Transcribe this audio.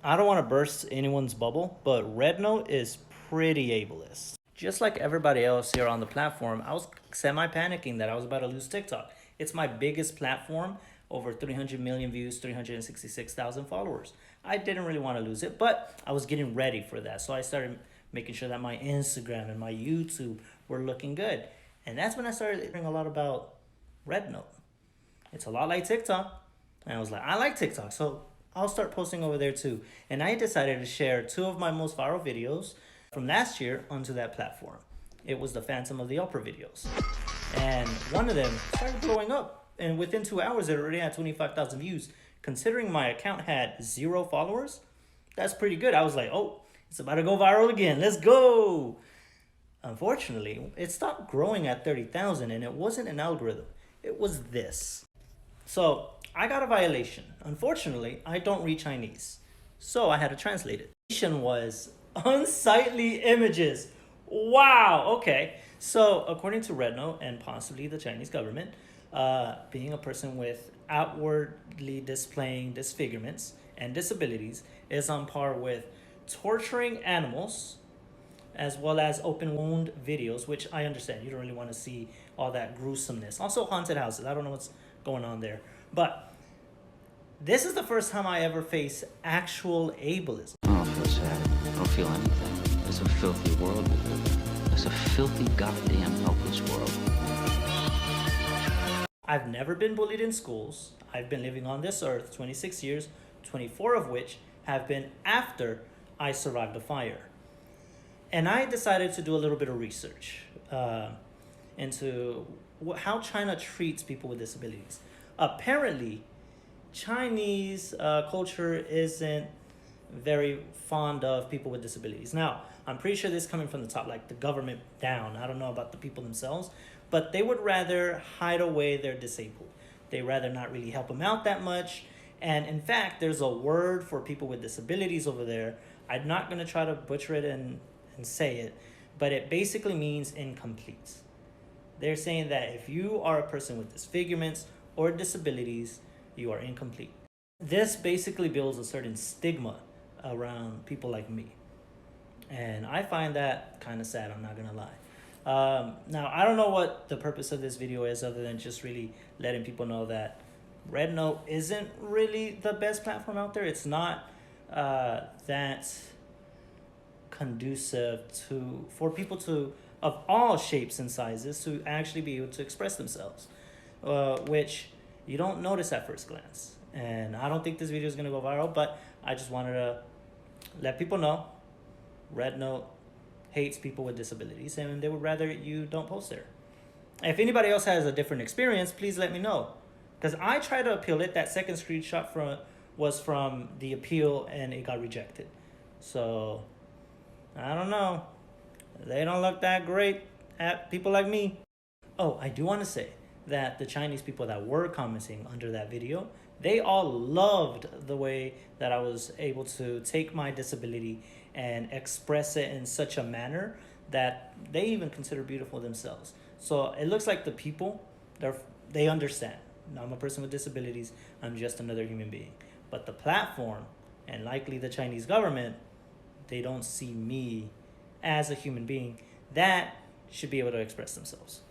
I don't want to burst anyone's bubble, but Rednote is pretty ableist. Just like everybody else here on the platform, I was semi-panicking that I was about to lose TikTok. It's my biggest platform, over 300 million views, 366,000 followers. I didn't really want to lose it, but I was getting ready for that. So I started making sure that my Instagram and my YouTube were looking good. And that's when I started hearing a lot about Rednote. It's a lot like TikTok. And I was like, I like TikTok, so I'll start posting over there too. And I decided to share two of my most viral videos from last year onto that platform. It was the Phantom of the Opera videos. And one of them started blowing up. And within 2 hours, it already had 25,000 views. Considering my account had 0 followers, that's pretty good. I was like, oh, it's about to go viral again. Let's go. Unfortunately, it stopped growing at 30,000, and it wasn't an algorithm. It was this. So I got a violation. Unfortunately, I don't read Chinese, so I had to translate it. The violation was unsightly images. Wow, okay. So according to Rednote and possibly the Chinese government, being a person with outwardly displaying disfigurements and disabilities is on par with torturing animals, as well as open wound videos, which I understand. You don't really want to see all that gruesomeness. Also haunted houses. I don't know what's going on there. But this is the first time I ever face actual ableism. I don't feel sad. I don't feel anything. It's a filthy world we live in. It's a filthy, goddamn, helpless world. I've never been bullied in schools. I've been living on this earth 26 years, 24 of which have been after I survived a fire. And I decided to do a little bit of research into how China treats people with disabilities. Apparently, Chinese culture isn't very fond of people with disabilities. Now, I'm pretty sure this is coming from the top, like the government down. I don't know about the people themselves, but they would rather hide away their disabled. They rather not really help them out that much. And in fact, there's a word for people with disabilities over there. I'm not going to try to butcher it and say it, but it basically means incomplete. They're saying that if you are a person with disfigurements or disabilities, you are incomplete. This basically builds a certain stigma around people like me. And I find that kind of sad, I'm not gonna lie. Now, I don't know what the purpose of this video is other than just really letting people know that Rednote isn't really the best platform out there. It's not that conducive for people to of all shapes and sizes to actually be able to express themselves, which you don't notice at first glance. And I don't think this video is going to go viral, but I just wanted to let people know Rednote hates people with disabilities and they would rather you don't post there. If anybody else has a different experience, please let me know, because I tried to appeal it. That second screenshot was from the appeal and it got rejected. So I don't know. They don't look that great at people like me. Oh, I do want to say that the Chinese people that were commenting under that video, they all loved the way that I was able to take my disability and express it in such a manner that they even consider beautiful themselves. So it looks like the people, they understand. I'm a person with disabilities. I'm just another human being. But the platform, and likely the Chinese government, they don't see me as a human being that should be able to express themselves.